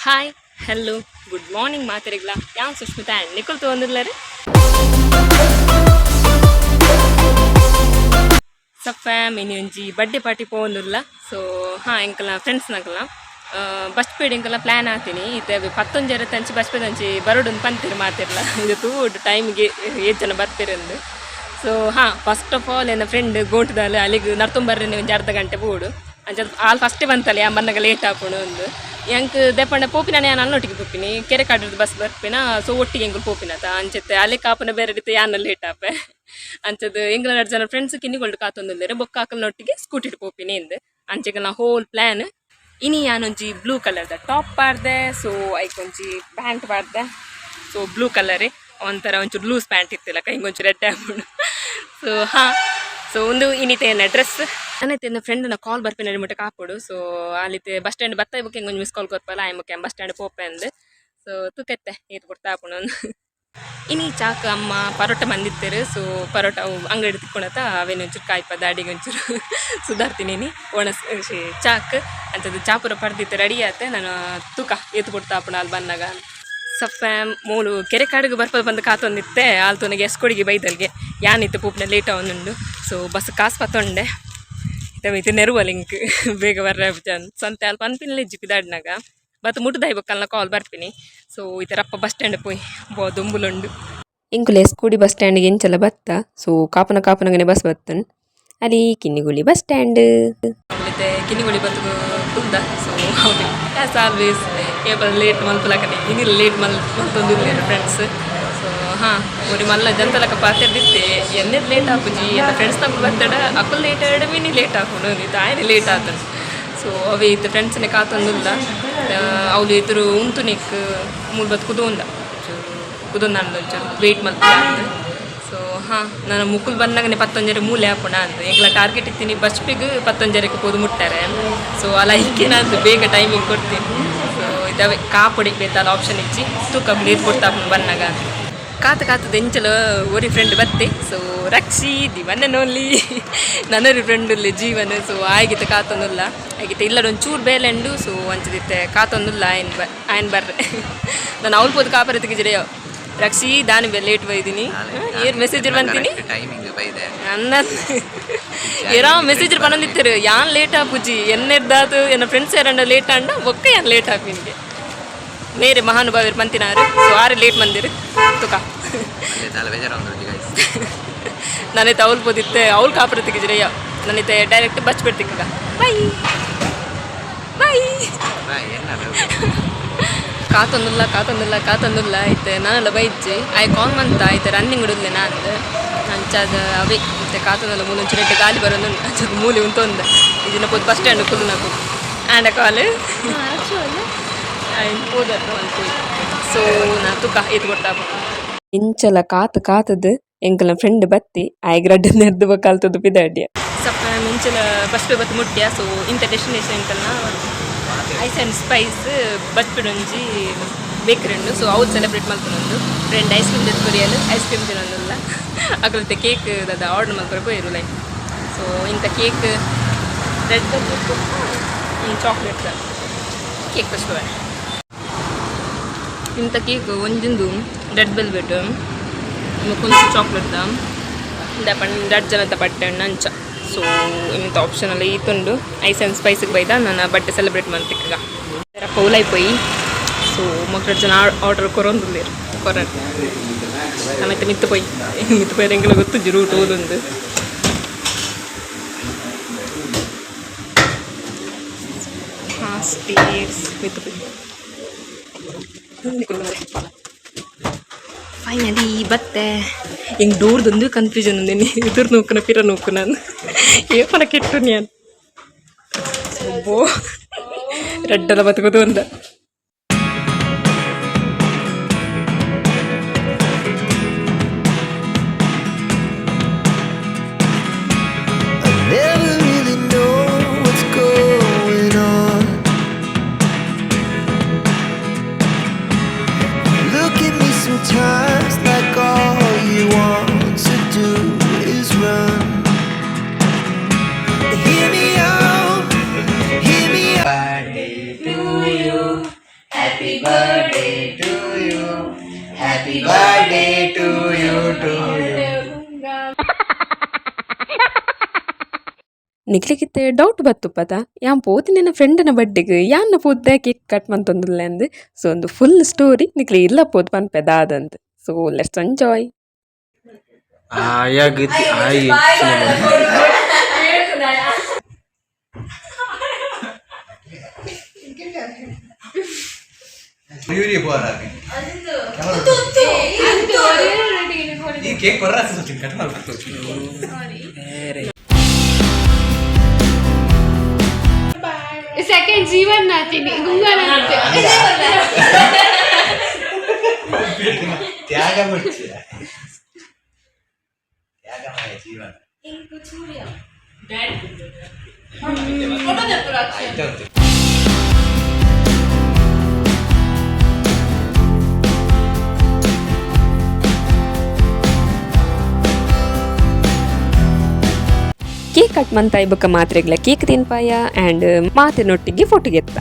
Hi hello good morning ಮಾತಾರಿಗ್ಲಾ ಯಾವ Sushmita and Nikhil ತೊಗೊಂಡಿರ್ಲಾರಿ ಸಫ್ಯಾಮಿನಿ ಒಂಜಿ ಬರ್ಡೇ ಪಾರ್ಟಿ ಪೋಂದಿಲ್ಲ ಸೊ ಎಂಕಲ್ನ ಫ್ರೆಂಡ್ಸ್ನಕಲ್ನ ಬಸ್ ಪೇಡ್ ಎಂಕಲ್ನ ಪ್ಲ್ಯಾನ್ ಆತೀನಿ ಇತ್ತೆ 11 ತಂಚಿ ಬಸ್ ಪೇಡ್ ಅಂಚಿ ಬರೋಡೊಂದು ಪಂತಿರು ಮಾತಿರ್ಲ ಇದು ತೂಡ್ ಟೈಮ್ಗೆ ಏಳು ಜನ ಬರ್ತಿರಂದು ಸೊ ಫಸ್ಟ್ ಆಫ್ ಆಲ್ ನನ್ನ ಫ್ರೆಂಡ್ ಗೋಟದಲ್ಲಿ ಅಲ್ಲಿಗೆ ನರ್ತೊಂಬರ್ರಿ ಒಂದು ಅರ್ಧ ಗಂಟೆ ಬೋಡು ಅಂಚ ಆಲ್ ಫಸ್ಟೇ ಬಂತಲ್ಲ ಆ ಮನ್ನಾಗ ಲೇಟ್ ಹಾಕೊಂಡು ಒಂದು ಎಂಕ್ ದೆಪ್ಪಂಡ ಪೋಪಿನ ನಾನು ಅಲ್ಲೊಟ್ಟಿಗೆ ಪೋಪಿನಿ ಕೆರೆ ಕಾಡಿದ ಬಸ್ ಬರ್ಪಿನ ಸೊ ಒಟ್ಟಿಗೆ ಎಂಗಳು ಪೋಪಿನತ ಅಂಚತ್ತೆ ಅಲ್ಲಿ ಕಾಪನ ಬೇರೆ ರೀತಿ ಯಾನ ಲೇಟ್ ಆಪೆ ಅಂಚದು ಎಂಗ್ಲ 2 ಜನ ಫ್ರೆಂಡ್ಸ್ ಕಿನ್ನಿಗೊಳ್ಳು ಕಾತೊಂದಿಲ್ಲೇರೆ ಬೊಕ್ಕ ಹಾಕಲ್ನೊಟ್ಟಿಗೆ ಸ್ಕೂಟಿ ಪೋಪಿನಿ ಇಂದು ಅಂಚೆಗೆ ನಾ ಹೋಲ್ ಪ್ಲ್ಯಾನ್ ಇನಿ ಯಾನೊಂಜಿ ಬ್ಲೂ ಕಲರ್ದ ಟಾಪ್ ಪಾಡ್ದೆ ಸೊ ಐಕೊಂಜಿ ಪ್ಯಾಂಟ್ ಪಾಡ್ದೆ ಸೊ ಬ್ಲೂ ಕಲರೇ ಒಂಥರ ಒಂಚೂರು ಲೂಸ್ ಪ್ಯಾಂಟ್ ಇತ್ತಿಲ್ಲ ಕೈಗೊಂಚೂರು ರೆಡ್ ಹಾಕೊಂಡು ಸೊ ಒಂದು ಇನ್ನಿತೇನ ಡ್ರೆಸ್ ನನ್ನೈತೆ ಫ್ರೆಂಡ್ನ ಕಾಲ್ ಬರ್ಪೇನೆ ಮಟ್ಟ ಕಾಪುಡು ಸೊ ಅಲ್ಲಿತೆ ಬಸ್ ಸ್ಟ್ಯಾಂಡ್ ಬತ್ತ ಬುಕ್ ಹೆಂಗೆ ಮಿಸ್ ಕಾಲ್ ಕೊತ್ತಲ್ಲ ಆಯ್ಮಕ್ಕೆ ಬಸ್ ಸ್ಟ್ಯಾಂಡ್ ಪೋಪೆ ಅಂದು ಸೊ ತುಕೆತ್ತೆ ಇದು ಕೊಡ್ತಾ ಹಾಕೊಂಡು ಇನಿ ಚಾಕ ಅಮ್ಮ ಪರೋಟ ಬಂದಿತ್ತೇರು ಸೊ ಪರೋಟ ಅವು ಅಂಗಡಿ ತಿಕ್ಕೊಳತ್ತ ಅವೇನು ಒಂಚೂರು ಕಾಯ್ಪದ ಅಡಿಗೆ ಒಂಚೂರು ಸುಧಾರ್ತೀನಿ ಚಾಕ್ ಅಂತದ್ದು ಚಾಪುರ ಪಡೆದಿತ್ತು ರೆಡಿ ಆತೆ ನಾನು ತೂಕ ಎತ್ತು ಕೊಡ್ತಾ ಹಾಪುಣ ಅಲ್ಲಿ ಬಂದಾಗ ಸಫ್ಯಾಮ್ ಮೂಲು ಕೆರೆ ಕಾಡಿಗೆ ಬರ್ಪದ ಬಂದು ಕಾತೊಂದಿತ್ತೆ ಆಲ್ತೊನಗೆ ಎಸ್ಕೊಡಿಗೆ ಬೈದಲ್ಗೆ ಯಾನಿತ್ತು ಪೂಪ್ನ ಲೇಟ್ ಅವನುಂಡು ಸೊ ಬಸ್ ಕಾಸು ಪತ್ತೊಂಡೆ ಇದು ನೆರುವ ಲಿಂಕ್ ಬೇಗ ಬರ್ರ ಸಂತೆ ಅಲ್ಪ ಅನ್ಪಿನಲ್ಲ ಜಿಪ್ಪಿದಾಡಿನಾಗ ಬತ್ತು ಮುಟ್ಟದಾಯ್ಬೇಕಲ್ಲ ಕಾಲ್ ಬರ್ತೀನಿ ಸೊ ಈ ಥರಪ್ಪ ಬಸ್ ಸ್ಟ್ಯಾಂಡ್ ಪೋಯ್ ದುಂಬುಲುಂಡು ಇಂಕುಲೆ ಸ್ಕೂಡಿ ಬಸ್ ಸ್ಟ್ಯಾಂಡಿಗೆ ಎಂಚಲ ಬತ್ತ ಸೊ ಕಾಪನಗನೆ ಬಸ್ ಬತ್ತನ್ ಅಲ್ಲಿ ಕಿನ್ನಿಗುಳಿ ಬಸ್ ಸ್ಟ್ಯಾಂಡ್ ಮತ್ತೆ ಕಿನ್ನಿಗುಳಿ ಬತ್ತು ಕುಲ್ದ ಸೊ ಆಸ್ ಆಲ್ವೇಸ್ ಕೇಬಲ್ ಲೇಟ್ ಮಲ್ಪಲಕನೆ ಇನ್ನಿಲ್ಲ ಲೇಟ್ ಮಲ್ತೊಂದಿಲ್ಲ ಫ್ರೆಂಡ್ಸ್ ಸೊ ಒರಿ ಮಲ್ಲ ಜಂತಲಕ ಪಾತಿರ್ದಿತ್ತೆ ಎನ್ನೆದು ಲೇಟ್ ಹಾಕುಜಿ ಎಲ್ಲ ಫ್ರೆಂಡ್ಸ್ ನಮ್ಗೆ ಬರ್ತಡ ಅಕ್ಕಲ್ ಲೇಟ್ ಆಡ ಮೀನಿ ಲೇಟ್ ಹಾಕೊಂಡು ಇದು ಆಯ್ನೆ ಲೇಟ್ ಆತನು ಸೊ ಅವೇ ಇತ್ತು ಫ್ರೆಂಡ್ಸ್ನೇ ಕಾತೊಂದಿಲ್ಲ ಅವ್ಲು ಇದ್ರು ಉಂಟು ನಿಕ್ ಮೂರು ಬತ್ತು ಕುದೊಂದ ಒಂಚೂರು ವೆಯ್ಟ್ ಮಲ್ಪಂದು ಸೊ ನಾನು ಮುಕ್ಕುಲ್ ಬಂದಾಗನೇ 11 ಮೂಲೆ ಹಾಕೋಣ ಅಂತ ಈಗಲ ಟಾರ್ಗೆಟ್ ಇತ್ತೀನಿ ಬಸ್ ಪಿಗ್ 11 ಹೋದು ಮುಟ್ಟಾರೆ ಸೊ ಅಲ್ಲ ಈಗೇನಾದ್ರು ಬೇಗ ಟೈಮಿಂಗ್ ಕೊಡ್ತೀನಿ ಸೊ ಇದಾವೆ ಕಾಪುಡಿ ಬೇತಲ್ಲ ಆಪ್ಷನ್ ಇಚ್ಚಿ ತೂಕ ನೀರು ಕೊಡ್ತಾ ಬಂದಾಗ ಕಾತದ ಎಂಚಲು ಒರಿ ಫ್ರೆಂಡ್ ಬತ್ತೆ so Rakshi the one and only ನನ್ನೊರಿ ಫ್ರೆಂಡ್ ಇಲ್ಲಿ ಜೀವನ ಸೊ ಆಗಿತ್ತು ಕಾತೊಂದಿಲ್ಲ ಆಗಿತ್ತು ಇಲ್ಲದೊಂದು ಚೂರು ಬೇಲೆಂಡು ಸೊ ಅಂಚದಿತ್ತೆ ಕಾತೊಂದಿಲ್ಲ ಆಯ್ನ್ ಬರ್ರೆ ನಾನು ಅವ್ಳು ಪೋದು ಕಾಪರ ತೆಗಿಜಿಡೆಯೋ ರಕ್ಷಿ ದಾನಿ ಲೇಟ್ ಬೈದೀನಿ ಏನು ಮೆಸೇಜ್ ಬಂತೀನಿ ನನ್ನ ಏನೋ ಮೆಸೇಜ್ ಬಂದಿತ್ತೇರು ಯಾನ್ ಲೇಟ್ ಆಪುಜಿ ಎನ್ನೆದ್ದಾತು ಎನ್ನ ಫ್ರೆಂಡ್ಸ್ ಯಾರಂಡ ಲೇಟ್ ಆಂಡ ಒಕ್ಕ ಯಾನ್ ಲೇಟ್ ಆಪಿ ನಿನಗೆ ಮೇರೆ ಮಹಾನುಭಾವರು ಮಂತಿನಾರು ಸೊ ಆರು ಲೇಟ್ ಮಂದಿರು ತುಕ ನನ್ನೈತೆ ಅವ್ಳು ಬೋದಿತ್ತೆ ಅವ್ಳು ಕಾಪುರ ತೆಗಿಜ್ರಯ್ಯ ನನ್ನೈತೆ ಡೈರೆಕ್ಟ್ ಬಚ್ ಬಿಡ್ತಿಕ್ಕ ಬೈ ಬೈ ಕಾತೊಂದಿಲ್ಲ ಐತೆ ನಾನೆಲ್ಲ ಬೈಜ್ಜಿ ಆಯ್ ಕಾಲ್ ಮಂತ ಐತೆ ರನ್ನಿಂಗ್ ಇಡೋದ್ಲೆ ನಾನು ಅಂಚಾದ ಅವೇ ಮತ್ತೆ ಕಾತೊಂದಲ್ಲ ಮುಂದೊಂಚು ರೆಡ್ಡು ಗಾಲಿ ಬರೋದು ಅಂಚದ ಮೂಲೆ ಉಂಟೊಂದು ಇದನ್ನ ಪೋದು ಬಸ್ ಸ್ಟ್ಯಾಂಡ್ ಕುಲ್ಲು ನಾಕು ಆ್ಯಂಡ ಕಾಲು ಹೋದದ್ದು ಅಂತ ಸೊ ನಾ ತುಕ ಇದು ಕೊಡ್ತಾ ಇಂಚಲ ಕಾತದು ಎಂಕಲ್ನ ಫ್ರೆಂಡ್ ಬತ್ತಿ ಆಯ್ಗ್ರಡ್ಡ ನೆರ್ದು ಬಕಾಲ್ತದ್ದು ಪಿದಾಡ್ಯ ಸ್ವಲ್ಪ ಮಿಂಚಲ ಬಸ್ ಪೇ ಬತ್ತು ಮುಟ್ಟ್ಯ ಸೊ ಇಂಥ ಡೆಸ್ಟಿನೇಷನ್ ಎಂಕಲ್ನ ಐಸ್ ಆ್ಯಂಡ್ ಸ್ಪೈಸ್ ಬಸ್ ಬಿಡೊಂಜಿ ಬೇಕ್ರಿ ಉಂಡು ಸೊ ಅವ್ರು ಸೆಲೆಬ್ರೇಟ್ ಮಾಡ್ಕೊಂಡೊಂದು ಫ್ರೆಂಡ್ ಐಸ್ ಕ್ರೀಮ್ ತೆಗೆದು ಕೊರಿಯಲು ಐಸ್ ಕ್ರೀಮ್ ತಿನ್ನೊಂದಿಲ್ಲ ಅಗಲತ್ತೆ ಕೇಕ್ ಅದ ಆರ್ಡರ್ ಮಾಡ್ಕೊಂಡು ಹೋಯಿರು ಲೈಕ್ ಸೊ ಇಂಥ cake red chocolate cake first ಇಂಥ ಕೇಕ್ ಒಂದಿಂದು ರೆಡ್ ವೆಲ್ವೆಟ್ ಕೊಂಚ ಚಾಕ್ಲೇಟ್ ದಪ್ಪಣ್ಣ 2 ಜನದ ಬಟ್ಟೆ ಹಣ್ಣು ಅಂಚ ಸೊ ಇಂಥ ಆಪ್ಷನಲ್ಲಿ ಈತುಂಡು ಐಸ್ ಆ್ಯಂಡ್ ಸ್ಪೈಸಿಗೆ ಬೈದ ನಾನು ಬಟ್ಟೆ ಸೆಲೆಬ್ರೇಟ್ ಮಾಡ್ತಿಕ್ಕ ಪೌಲೈಪೋಯಿ ಸೊ ಮಕ್ಕಳು 2 ಜನ ಆರ್ಡರ್ ಕೊರೊಂದಿಲ್ಲೇರು ನಮ್ಮತ್ತೆ ಮಿತ್ತು ಪೋಯ್ ಎಂಗೆಲ್ಲ ಗೊತ್ತು ರೂಟ್ ಓದೊಂದು ಸ್ಟೇಟ್ಸ್ ಮಿತ್ತು ಪೋಯ್ ಫೈನಲಿ ಬತ್ತೆ ಹಿಂಗೆ ಡೋರ್ದೊಂದು ಕನ್ಫ್ಯೂಷನ್ ఉంది ಎದುರು ನೋಕ್ಕನ ಪಿರ ನೋಕ್ಕು ನಾನು ಏಪನ ಕೆಟ್ಟು ನಾನು ಒಬ್ಬೋ ರೆಡ್ಡಲ್ಲ ಬದುಕೋದು ಅಂದ Sometimes like all you want to do is run. Hear me out. Birthday to you. Happy birthday to you. Happy birthday to you, to you. ನಿಕ್ಲಿಕ್ಕಿತ್ತೆ ಡೌಟ್ ಬತ್ತು ಪದ ಯಾನ್ ಪೋತಿ ನನ್ನ ಫ್ರೆಂಡನ ಬಡ್ಡೆಗೆ ಯಾನ್ನ ಪೋದ್ದೆ ಕೇಕ್ ಕಟ್ ಮಂತೊಂದುಲ್ಲ ಅಂದ್ ಸೊ ಒಂದು ಫುಲ್ ಸ್ಟೋರಿ ನಿಕ್ಲಿ ಇಲ್ಲ ಪೋದ್ ಪನ್ಪೆದ ಆದಂದ್ so let's enjoy. Second जीवन नाची गुंगा नाची ತ್ಯಾಗಮಯ ಜೀವನ. ಕೇಕ್ ಕಟ್ ಮಂತಾಯಿ ಬೊಕ್ಕ ಮಾತ್ರೆಗ್ಲ ಕೇಕ್ ತಿನ್ಪಾಯ ಆ್ಯಂಡ್ ಮಾತಿನೊಟ್ಟಿಗೆ ಫೋಟೋಗೆತ್ತ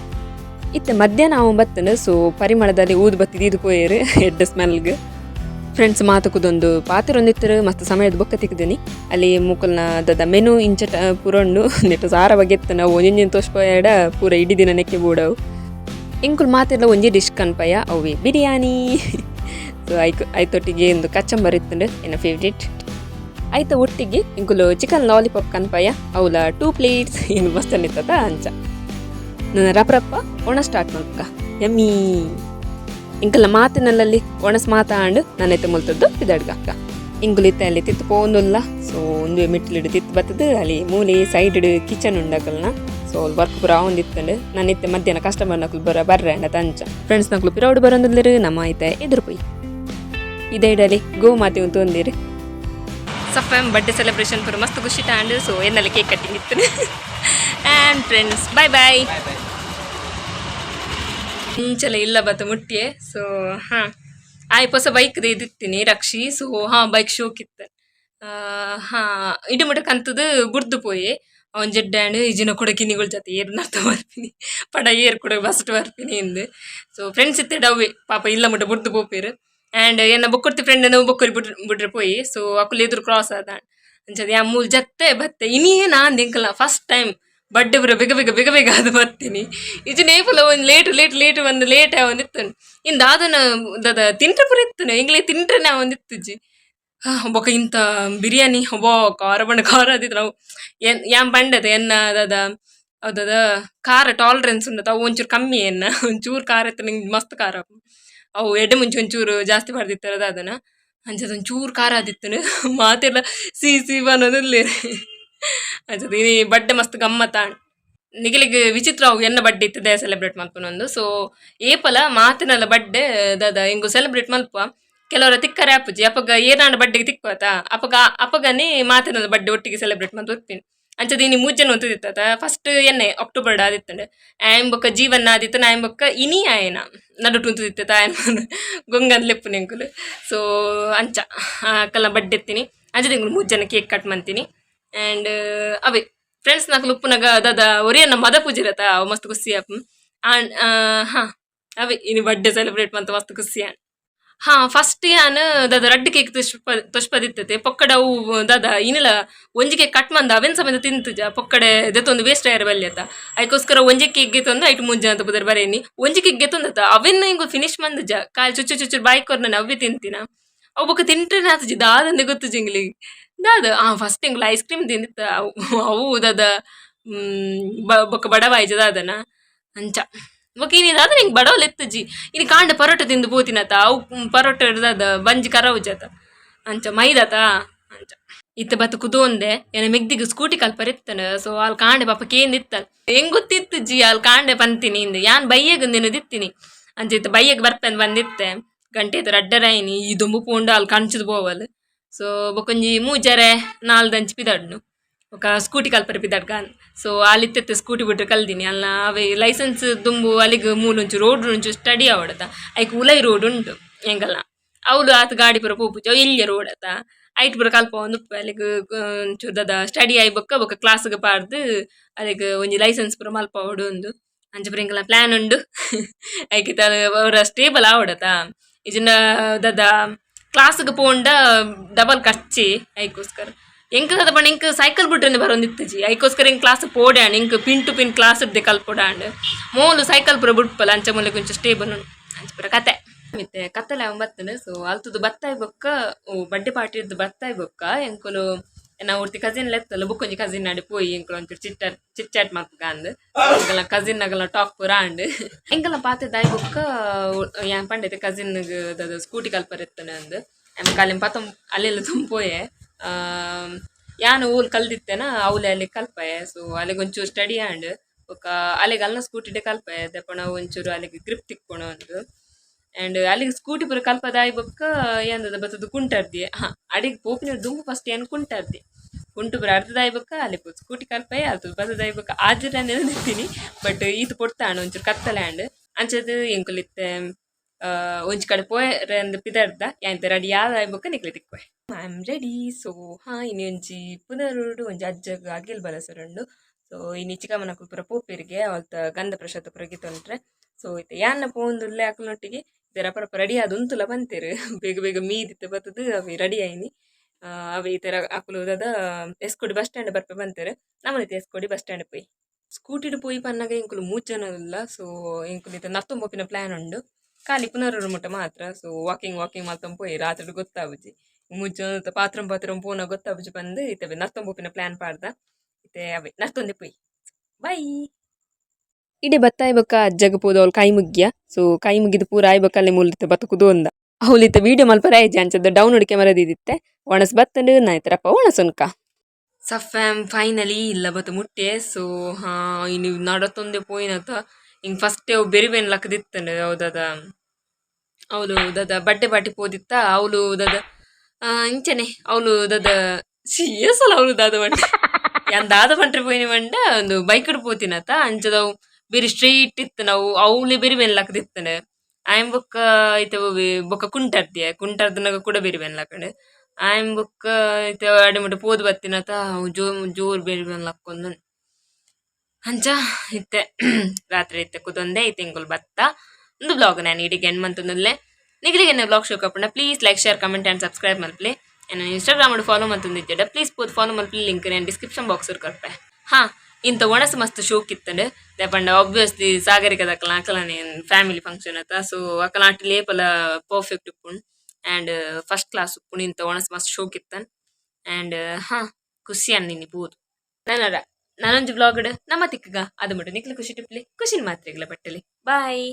ಇತ್ತೆ ಮಧ್ಯಾಹ್ನ ಅವ ಬತ್ತನ ಸೊ ಪರಿಮಳದಲ್ಲಿ ಊದು ಬತ್ತಿ ಇದು ಪೋಯರು ಎಡ್ಡ ಸ್ಮೆಲ್ಗೆ ಫ್ರೆಂಡ್ಸ್ ಮಾತುಕುದೊಂದು ಪಾತಿರೊಂದಿತ್ತರು ಮಸ್ತ್ ಸಮಯದ ಬೊಕ್ಕ ತಿಕ್ದಿನಿ ಅಲ್ಲಿ ಮುಕಲ್ನ ದದ ಮೆನು ಇಂಚ ಪುರೊಂಡು ನೆಟ್ಟು ಸಾರ ಬಗೆತ್ತ ನಾವು ಒಂಜಿನ ತೋಷ್ಪೋಯಾಡ ಪೂರ ಇಡೀ ದಿನ ನೆಕ್ಕೆ ಬೂಡವು ಇಂಕುಲ್ ಮಾತೆಲ್ಲ ಒಂಜಿ ಡಿಶ್ ಕನ್ಪಯ ಅವೇ ಬಿರಿಯಾನಿ ಸೊ ಐತೊಟ್ಟಿಗೆ ಒಂದು ಕಚ್ಚಂಬರ್ ಇತ್ತಂಡು ಎನ್ನ ಫೇವ್ರೇಟ್ ಆಯ್ತ ಒಟ್ಟಿಗೆ ಇಂಕುಲು ಚಿಕನ್ ಲಾಲಿಪಾಪ್ ಕನ್ಪಯ ಅವಲ 2 ಪ್ಲೇಟ್ಸ್ ಏನು ಮಸ್ತನ್ನಿತ್ತದ ಅಂಚ ನನ್ನ ರಪ್ರಪ್ಪ ಒಣ ಸ್ಟಾರ್ಟ್ ಮಾಡ್ಕ ಯಮ್ಮಿ ಇಂಕಲ್ಲ ಮಾತಿನಲ್ಲಲ್ಲಿ ಒಣಸ್ ಮಾತಾಂಡು ನನ್ನೈತೆ ಮುಲ್ತದ್ದು ಇದಡ್ಗಕ್ಕ ಇಂಗುಲಿತ್ತ ಅಲ್ಲಿ ತಿತ್ತು ಪೋಂದುಲ್ಲ ಸೊ ಒಂದು ಮಿಟ್ಲಿಡು ತಿತ್ತು ಬತ್ತದು ಅಲ್ಲಿ ಮೂಲೆ ಸೈಡ್ ಕಿಚನ್ ಉಂಡಕಲ್ನ ಸೊ ವರ್ಕ್ ಪುರ ಒಂದಿತ್ತಂಡು ನನ್ನಿತ್ತೆ ಮಧ್ಯಾಹ್ನ ಕಸ್ಟಮರ್ ನಕಲು ಬರ್ರೆ ಅಂಡ ತಂಚ ಫ್ರೆಂಡ್ಸ್ ನಕಲು ಪಿರೌಡು ಬರೋದಿಲ್ಲರು ನಮ್ಮ ಐತೆ ಎದುರು ಪೊಯ್ ಇದೇ ಇಡಲಿ ಗೋ ಮಾತಿ ಉಂಟು ಒಂದಿರು ಸಫಮ್ ಬರ್ಡೇ ಸೆಲೆಬ್ರೇಷನ್ ಪೂರ ಮಸ್ತ್ ಖುಷಿ ತಾಂಡು ಸೊ ಎನ್ನಲ್ಲಿ ಕೇಕ್ ಕಟ್ಟಿಂಗ್ ಇತ್ತು ಆ್ಯಂಡ್ ಫ್ರೆಂಡ್ಸ್ ಬಾಯ್ ಬಾಯ್ ಇಂಚಲ ಇಲ್ಲ ಬತ್ತ ಮುಟ್ಟಿಯೇ ಸೊ ಹಾಂ ಆಯ್ ಹೊಸ ಬೈಕ್ದು ಇದಿತ್ತೀನಿ ರಕ್ಷಿ ಸೊ ಹಾಂ ಬೈಕ್ ಶೋಕಿತ್ತು ಹಾಂ ಇಡುಮುಟ ಕಂತದು ಬುರ್ದು ಪೋಯೆ ಅವನ್ ಜಡ್ಡಾಂಡು ಇಜಿನ ಕೂಡ ಕಿನಿಗಳ ಜೊತೆ ಏರ್ ನರ್ತ ಬರ್ತೀನಿ ಪಡ ಏರ್ ಕೂಡ ಬಸ್ಟ್ ಬರ್ತೀನಿ ಎಂದು ಸೊ ಫ್ರೆಂಡ್ಸ್ ಇತ್ತೆ ಡವ್ವೆ ಪಾಪ ಇಲ್ಲ ಮುಟ್ಟ ಬುರ್ದು ಪೋಪೇರು ಆ್ಯಂಡ್ ಎನ್ನ ಬೊಕ್ಕುರ್ತಿ ಫ್ರೆಂಡ್ ನಾವು ಬೊಕ್ಕರಿ ಬಿಡ್ರೆ ಪೋಯಿ ಸೊ ಅಕ್ಕಲು ಎದುರು ಕ್ರಾಸ್ ಆದ ಅಂಚದ ಯಾ ಮೂಲ್ ಜತ್ತೆ ಬತ್ತೆ ಇನಿಯೇ ನಾನು ಎಂಕಲ್ಲ ಫಸ್ಟ್ ಟೈಮ್ ಬಡ್ಡೆ ಬರೋ ಬೇಗ ಅದು ಬರ್ತೀನಿ ಇದು ನೇಪಲ ಒಂದು ಲೇಟ್ ಒಂದು ಲೇಟ್ ಒಂದಿತ್ತು ಇಂದ ಅದನ್ನ ದದ ತಿಂಟ್ರೆ ಪುರ ಇತ್ತು ಇಂಗ್ಲೇ ತಿಂಟ್ರೆ ನಾ ಒಂದಿತ್ತುಜಿ ಬೊಕ್ಕ ಇಂಥ ಬಿರಿಯಾನಿ ಒಬ್ಬ ಖಾರ ಅದಿತ್ತು ನಾವು ಯಾನ್ ಬಂಡದ ಎನ್ನ ಅದ ಅದದ ಖಾರ ಟಾಲರೆನ್ಸ್ ಉಂಡತ ಅವು ಒಂಚೂರು ಕಮ್ಮಿ ಒಂಚೂರು ಖಾರ ಇತ್ತು ನಿಂಗೆ ಮಸ್ತ್ ಖಾರ ಅವು ಎಡ್ಡೆ ಮುಂಚೆ ಒಂಚೂರು ಜಾಸ್ತಿ ಬರ್ದಿತ್ತಾರದ ಅದನ್ನ ಅಂಚದ ಒಂಚೂರು ಖಾರ ಆದಿತ್ತು ಮಾತೆಲ್ಲ ಸಿಹಿ ಅನ್ನೋದಿಲ್ಲ ಅಂಚದ ಈ ಬಡ್ಡೆ ಮಸ್ತ್ ಗಮ್ಮತ್ತ ನಿಗಲಿಗೆ ವಿಚಿತ್ರ ಅವು ಎನ್ನ ಬಡ್ಡೆ ಇತ್ತದೇ ಸೆಲೆಬ್ರೇಟ್ ಮಲ್ಪನೊಂದು ಸೊ ಏಪಲ ಮಾತಿನಲ್ಲ ಬಡ್ಡೆ ದದ ಹಿಂಗು ಸೆಲೆಬ್ರೇಟ್ ಮಲ್ಪ ಕೆಲವರ ತಿಕ್ಕರೆ ಅಪ್ಪುಜಿ ಅಪ್ಪಗ ಏನಾಂಡ ಬಡ್ಡೆಗೆ ತಿಕ್ಕೋತ ಅಪ್ಪಗನೇ ಮಾತಿನಲ್ಲ ಬಡ್ಡೆ ಒಟ್ಟಿಗೆ ಸೆಲೆಬ್ರೇಟ್ ಮಾಡ್ತಾ ಹೋಗ್ತೀನಿ ಅಂಚದ ಇನಿ ಮೂಜನ ಹೊಂತಿತ್ತ ಫಸ್ಟ್ ಎನ್ನೆ ಅಕ್ಟೋಬರ್ ಆದಿತ್ತಂಡೆ ಆಯಂ ಬೊಕ್ಕ ಜೀವನ ಆದಿತ್ತು ಆಯಂ ಬೊಕ್ಕ ಇನಿ ಆಯನ ನಡುಟು ಉಂತಿತ್ತ ಆಯನ ಗೊಂಗನ್ ಲೆಪ್ಪು ನೆಂಕುಲು ಸೊ ಅಂಚ ಕಲ್ಲ ಬಡ್ಡೆ ಎತ್ತೀನಿ ಅಂಚದ ಹಿಂಗ್ ಮೂಜನ ಕೇಕ್ ಕಟ್ ಮಾಡ್ತೀನಿ ಆ್ಯಂಡ್ ಅವೇ ಫ್ರೆಂಡ್ಸ್ ನಾಲ್ಕು ಉಪ್ಪುನಾಗ ಅದ ಒರಿಯನ್ನ ಮದ ಪೂಜೆ ಇರತ್ತ ಅವು ಮಸ್ತ್ ಖುಷಿ ಅಪ್ಪ ಹಾಂ ಅವೇ ಇನಿ ಬರ್ಡೇ ಸೆಲೆಬ್ರೇಟ್ ಮಾಡ್ತಾ ಮಸ್ತ್ ಖುಷಿ ಹಾಂ ಫಸ್ಟ್ ಯಾನ್ ದಾದ ರಡ್ಡ್ ಕೇಕ್ ತೊಷ್ಪದಿತ್ತತೆ ಪೊಕ್ಕಡ ಅವು ದಾದ ಇನ್ನಿಲ್ಲ ಒಂಜಿ ಕೇಕ್ ಕಟ್ ಮಂದ ಅವೆನ್ ಸಮೇತ ತಿಂತುಜ ಪೊಕ್ಕಡೆ ದೆತ್ತೊಂದು ವೇಸ್ಟ್ ಆಯ್ರ ಬಲ್ಯತ ಅದಕ್ಕೋಸ್ಕರ ಒಂಜಿ ಕೇಕ್ ಗೆತ್ತೊಂದು ಐಟು ಮುಂಜೆ ಅಂತ ಬುದರ್ ಬರೇನಿ ಒಂಜಿ ಕೇಕ್ ಗೆತ್ತೊಂದತ್ತ ಅವೆನ್ನ ಹಿಂಗು ಫಿನಿಶ್ ಮಂದಜ ಕಾಲು ಚುಚ್ಚು ಬಾಯ್ಕೊರ್ ನಾನು ಅವೇ ತಿಂತಿನ ಅವು ಬೊಕ್ಕ ತಿಂಟ್ರೆ ಆತಜಿ ದಾದಂದೆ ಗೊತ್ತು ಜಿಂಗ್ಲಿಗೆ ದಾದ ಫಸ್ಟ್ ಹಿಂಗ್ಲ ಐಸ್ ಕ್ರೀಮ್ ತಿಂದಿತ್ತ ಅವು ದಾದ ಬೊಕ್ಕ ಬಡವಾಯ್ಜ ದಾದನ ಅಂಚ ಬೊಕ್ಕ ಇನಿದಾದ ನಿಂಗೆ ಬಡವಲ್ ಎತ್ತಜಿ ಇನಿ ಕಾಂಡ ಪರೋಟ ತಿಂದು ಪೋತಿನತ ಅವು ಪರೋಟ ದಾದ ಬಂಜಿ ಕರವುಜತ ಅಂಚ ಮೈದಾತ ಅಂಚ ಇತ್ತ ಬತ್ತು ಕುದೊಂದೆ ಏನ ಮೆಗ್ದಿಗೆ ಸ್ಕೂಟಿ ಕಲ್ಪರ್ ಇತ್ತನ ಸೊ ಅಲ್ಲಿ ಕಾಂಡೆ ಪಾಪ ಕೇಂದಿತ್ತಲ್ ಹೆಂಗ್ ಗೊತ್ತಿತ್ತು ಜಿ ಅಲ್ಲಿ ಕಾಂಡೆ ಬಂತೀನಿ ಇಂದು ಯಾನ್ ಬೈಯಗಂದಿನ ದಿತ್ತೀನಿ ಅಂಚ ಇತ್ತ ಬೈಯಗ್ ಬರ್ಪೆಂದು ಬಂದಿತ್ತೆ ಗಂಟೆ ಇತ್ತು ರಡ್ಡರಾಯಿನಿ ಈ ದುಂಬು ಪೂಂಡ ಅಲ್ಲಿ ಕಣ್ಚದು ಬೋವಲ್ ಸೊ ಬೊಕೊಂಜಿ ಮೂಜರೆ ನಾಲ್ದಂಚು ಪಿದಡ್ನು ఒక ಸ್ಕೂಟಿ ಕಲ್ಪರೆ ಪಿದಡ್ಗಾನ್ ಸೊ ಅಲ್ಲಿತ್ತೆ ಸ್ಕೂಟಿ ಬಿಟ್ರೆ ಕಲ್ದಿನಿ ಅಲ್ಲ ಅವೇ ಲೈಸೆನ್ಸ್ ದುಂಬು ಅಲ್ಲಿಗೆ ಮೂಲುಂಚು ರೋಡ್ ಉಂಚು ಸ್ಟಡಿ ಆವಡತ ಐಕ್ ಉಲೈ ರೋಡ್ ಉಂಟು ಹೆಂಗಲ್ಲ ಅವಳು ಆತ ಗಾಡಿ ಪುರ ಪೋಪುಜ ಇಲ್ಲಿಯ ರೋಡ್ ಅತ್ತ ಐಟ್ ಪುರ ಕಲ್ಪ ಒಂದು ಅಲ್ಲಿಗೆ ಒಂಚೂರು ದದ ಸ್ಟಡಿ ಆಯ್ ಬೊಕ್ಕ ಕ್ಲಾಸ್ಗೆ ಪಾರ್ದು ಅಲ್ಲಿಗೆ ಒಂಜಿ ಲೈಸೆನ್ಸ್ ಪುರ ಮಲ್ಪ ಒಂದು ಅಂಚ ಎಂಕಲ್ನ ಪ್ಲಾನ್ ಉಂಡು ಐಕಿತ ಅವರ ಸ್ಟೇಬಲ್ ಆವಡತಾ ಇಜಿಂಡ ದಾದ ಕ್ಲಾಸ್ಗೆ ಪೋಂಡ ಡಬಲ್ ಖರ್ಚಿ ಐಕೋಸ್ಕರ ಎಂಕ್ ಕದ ಪಂಡ ಎಂಕ್ ಸೈಕಲ್ ಬಿಟ್ರೆ ಬರೋಂದಿತ್ತಜಿ ಐಕೋಸ್ಕರ ಎಂಕ್ ಕ್ಲಾಸ್ ಪೋಡ್ಯಾಣ ಎಂಕ್ ಪಿನ್ ಟು ಪಿನ್ ಕ್ಲಾಸ್ ದೆ ಕಲ್ಪೊಡಾಂಡ್ ಮೋಲು ಸೈಕಲ್ ಪೂರ ಬಿಟ್ಪಲ್ಲ ಅಂಚ ಮೂಲೆ ಕೊಂಚ ಸ್ಟೇಬಲ್ ಉಂಡು ಅಂಚ ಪೂರ ಕತೆ ಮತ್ತೆ ಕತ್ತಲೆ ಅವ ಬತ್ತನ ಸೊ ಅಲ್ತದು ಬತ್ತಾಯಿ ಬೊಕ್ಕ ಓ ಬರ್ಡೇ ಪಾರ್ಟಿ ಇದ್ದು ಬತ್ತಾಯಿ ಬೊಕ್ಕ ಎಂಕುಲು ನಾವು ಉರ್ತಿ ಕಸಿನ್ ಲೆತ್ತಲ್ಲ ಬುಕ್ ಒಂಜಿ ಕಸಿನ್ ನಾಡಿ ಪೋಯಿ ಎಂಕುಲು ಒಂಚೂರು ಚಿಟ್ ಚಾಟ್ ಮಲ್ಪಗ ಅಂದ್ ಎಂಕಲ್ನ ಕಸಿನ್ ನಗಲ ಟಾಕ್ ಪೂರ ಅಂಡ್ ಎಂಕಲ್ನ ಪಾತೆ ದಾಯಿ ಬೊಕ್ಕ ಯಾನ್ ಪಂಡೈತೆ ಕಸಿನ್ ಸ್ಕೂಟಿ ಕಲ್ಪರ್ ಎತ್ತನ ಅಂದ್ ಆಮೇಲೆ ಅಲ್ಲಿ ಪತ್ತೊಂ ಅಲ್ಲೆಲ್ಲ ತುಂಬೋಯೆ ಯಾನು ಊಲ್ ಕಲ್ದಿತ್ತೇನ ಅವಲೆ ಅಲ್ಲಿ ಕಲ್ಪಯೆ ಸೊ ಅಲ್ಲಿಗೆ ಒಂಚೂರು ಸ್ಟಡಿ ಆಂಡ್ ಬೊಕ್ಕ ಅಲ್ಲಿಗೆ ಅಲ್ಲ ಸ್ಕೂಟಿಡೆ ಕಲ್ಪಯೆ ದೆಪ್ಪಣ ಒಂಚೂರು ಅಲ್ಲಿಗೆ ಗ್ರಿಪ್ ತಿಕ್ಕೊಣ ಒಂದು ಆ್ಯಂಡ್ ಅಲ್ಲಿಗೆ ಸ್ಕೂಟಿ ಪೂರ ಕಲ್ಪದಾಯಿ ಬೊಕ್ಕ ಏನದ ಬತ್ತದು ಕುಂಟರ್ದಿ ಹಾಂ ಅಡಿಗೆ ಪೋಪಿನ ದುಂಬು ಫಸ್ಟ್ ಏನು ಕುಂಟರ್ದಿ ಕುಂಟು ಪೂರ ಅರ್ಧದಾಯಿ ಬೊಕ್ಕ ಅಲ್ಲಿ ಸ್ಕೂಟಿ ಕಲ್ಪಯೆ ಅದು ಬತ್ತದಾಯಿ ಬೊಕ್ಕ ಆಜರ ನೆನೆದಿತ್ತೀನಿ ಬಟ್ ಈತು ಕೊಡ್ತಾಣ ಒಂಚೂರು ಕತ್ತಲೆ ಆ್ಯಂಡ್ ಅಂಚದು ಎಂಕುಲಿತ್ತೆ ಒಂಜಿ ಕಡೆ ಪೋಯ್ ಪಿದರ್ದ ಯಾಂತ ರೆಡಿ ಯಾವ್ದಾಯಿ ಬೊಕ್ಕ ನಿಕ್ಲೆ ತಿಕ್ಕೋಯ್ ಐ ಆಮ್ ರೆಡಿ ಸೊ ಹಾಂ ಇನ್ನು ಒಂಜಿ ಪುನರುಡು ಒಂಜಿ ಅಜ್ಜಗ ಅಗಿಲ್ ಬಲಸರುಂಡು ಸೊ ಇನ್ನು ಚಿಕ್ಕಮ್ಮನಕ್ಕೂ ಪೂರ ಪೋಪಿರಿಗೆ ಅವತ್ತ ಗಂಧ ಪ್ರಶಾದ ಪೂರ ಗಿತ್ತೊಂಡ್ರೆ ಸೊ ಇತ್ತೆ ಯಾನ್ನ ಪೋಂದುಲ್ಲೆ ಅಕ್ಲನೊಟ್ಟಿಗೆ ಇದರ ಪರಪ ರೆಡಿ ಆದ ಉಂತುಲ ಬಂತೇರು ಬೇಗ ಬೇಗ ಮೀದಿತ್ತು ಬತ್ತದು ಅవి ರೆಡಿ ಆಯ್ನಿ ಅವು ಈ ಥರ ಅಕ್ಲುದದ ಎಸ್ಕೊಡಿ ಬಸ್ ಸ್ಟ್ಯಾಂಡ್ ಬರ್ಪೆ ಬಂತೇರು ನಮ್ಮನೈತೆ ಎಸ್ಕೊಡಿ ಬಸ್ ಸ್ಟ್ಯಾಂಡ್ ಪೋಯಿ ಸ್ಕೂಟಿಡ್ ಪೋಯಿ ಪನ್ನಾಗ ಇಂಕುಲು ಮೂಜನ ಇಲ್ಲ ಸೊ ಇಂಕುಲು ಇದು ನತ್ತೊಂಬೊಪ್ಪಿನ ಪ್ಲ್ಯಾನ್ ಉಂಡು ಖಾಲಿ ಪುನರೂರು ಮುಟ್ಟ ಮಾತ್ರ ಸೊ ವಾಕಿಂಗ್ ಮಲ್ತೊಂದು ಪೋಯಿ ರಾತ್ರಿ ಗೊತ್ತಾವುಜಿ ಮುಜ್ಜ ಪಾತ್ರಂ ಪೋನ ಗೊತ್ತಾವುಜಿ ಬಂದು ಇತ್ತವೆ ನತ್ತೊಂಬೊಪ್ಪಿನ ಪ್ಲ್ಯಾನ್ ಪಾಡ್ದ ಇತ್ತೆ ಅವೆ ನತ್ತೊಂದೆ ಪೋಯಿ ಬೈ ಇಡೆ ಬತ್ತಾಯಿ ಬೊಕ್ಕ ಅಜ್ಜಗ ಪೋದು ಅವ್ಲು ಕೈ ಮುಗ್ಗ್ಯ ಸೊ ಕೈ ಮುಗಿದು ಪೂರ ಆಯ್ ಬೊಕ್ಕ ಅಲ್ಲಿ ಮೂಲಿತ್ತೆ ಬತ್ತಕುದು ಒಂದ ಅವಲಿತ್ತೆ ವಿಡಿಯೋ ಮಲ್ಪರ ಆಯ್ಜಿ ಅಂಚದ ಡೌನ್ಲೋಡ್ ಕ್ಯಾಮರಾ ದಿದಿತ್ತೆ ಒಣಸ್ ಬತ್ತಂಡು ನಾಯ್ತರಪ್ಪ ಒಣಸುನ್ಕ ಸಫ್ಯಾಮ್ ಫೈನಲಿ ಇಲ್ಲ ಬತ್ತು ಮುಟ್ಟೆ ಸೊ ಹಾಂ ಇನ್ನು ನಡತೊಂದೆ ಪೋಯಿನತ ಹಿಂಗೆ ಫಸ್ಟೇ ಅವು ಬೆರಿಬೇನ್ ಲಕ್ಕದಿತ್ತಂಡು ಹೌದದ ಅವಳು ದದ ಬಡ್ಡೆ ಪಾರ್ಟಿ ಪೋದಿತ್ತ ಅವಳು ದದ ಇಂಚನೆ ಅವಳು ದದ ಎಸಲ ಅವಳು ದಾದ ಬಂಟ ಯಾನ್ ದಾದ ಬಂಟ್ರೆ ಪೋಯಿನ ಬಂಡ ಒಂದು ಬೈಕಡ್ ಪೋತಿನತ ಅಂಚದವು ಬೇರೆ ಸ್ಟ್ರೈಟ್ ಇತ್ತು ನಾವು ಅವಳೆ ಬೇರೆ ಬೆನ್ ಲಕ್ಕದಿತ್ತಂಡು ಆಯಂ ಬೊಕ್ಕ ಐತೆ ಬೊಕ್ಕ ಕುಂಟರ್ದನಾಗ ಕೂಡ ಬೇರೆ ಬೆನ್ ಲಕ್ಕಂಡು ಆಯಂ ಬೊಕ್ಕ ಐತೆ ಅಡಿಮುಟ ಪೋದು ಬತ್ತಿನತ ಜೋರ್ ಬೇರೆ ಬೆನ್ ಲಕ್ಕೊಂದು ಅಂಚ ಇತ್ತೆ ರಾತ್ರಿ ಇತ್ತೆ ಕುದೊಂದೆ ಐತೆ ಇಂಗುಲ್ ಬತ್ತ ಒಂದು ಬ್ಲಾಗ್ ನಾನು ಇಡಿಗೆ ಎಂಡ್ ಮಂತಂದಲ್ಲೇ ನಿಗಲಿಗೆ ಬ್ಲಾಗ್ ಶೋ ಕಪ್ಪಣ್ಣ please like share comment and subscribe ಮಲ್ಪಲಿ ನಾನು ಇನ್ಸ್ಟಾಗ್ರಾಮ್ ಫಾಲೋ ಮಂತಂದಿದ್ದೆ ಪ್ಲೀಸ್ ಪೋದು ಫಾಲೋ ಮಲ್ಪಲಿ ಲಿಂಕ್ ನಾನು ಡಿಸ್ಕ್ರಿಪ್ಷನ್ ಬಾಕ್ಸ್ ಕರ್ಪೆ ಹಾಂ ಇಂಥ ಒಣಸು ಮಸ್ತ್ ಶೋಕ್ ಇತ್ತಂಡು ದೇಪಂಡ ಆಬ್ವಿಯಸ್ಲಿ ಸಾಗರಿಕದ ಅಕ್ಕಲ ಫ್ಯಾಮಿಲಿ ಫಂಕ್ಷನ್ ಅತ್ತ ಸೊ ಅಕ್ಕಲಾಂಟಿ ಲೇಪಲ ಪರ್ಫೆಕ್ಟ್ ಉಪ್ಪುಂಡು ಆ್ಯಂಡ್ ಫಸ್ಟ್ ಕ್ಲಾಸ್ ಉಪ್ಪುಂಡು ಇಂಥ ಒಣಸು ಮಸ್ತ್ ಶೋಕ್ ಇತ್ತನ್ ಆ್ಯಂಡ್ ಹಾಂ ಖುಷಿ ಅನ್ನಿನಿ ಪೂದು ನಾನೊಂದು ಬ್ಲಾಗ್ ನಮ್ಮ ತಿಕ್ಕಗ ಅದು ಮಟ್ಟ ನಿಕ್ಲು ಖುಷಿ ಟಿಪ್ಲಿ ಖುಷಿನ ಮಾತ್ರೆಗಳ ಬಟ್ಟಲಿ ಬಾಯ್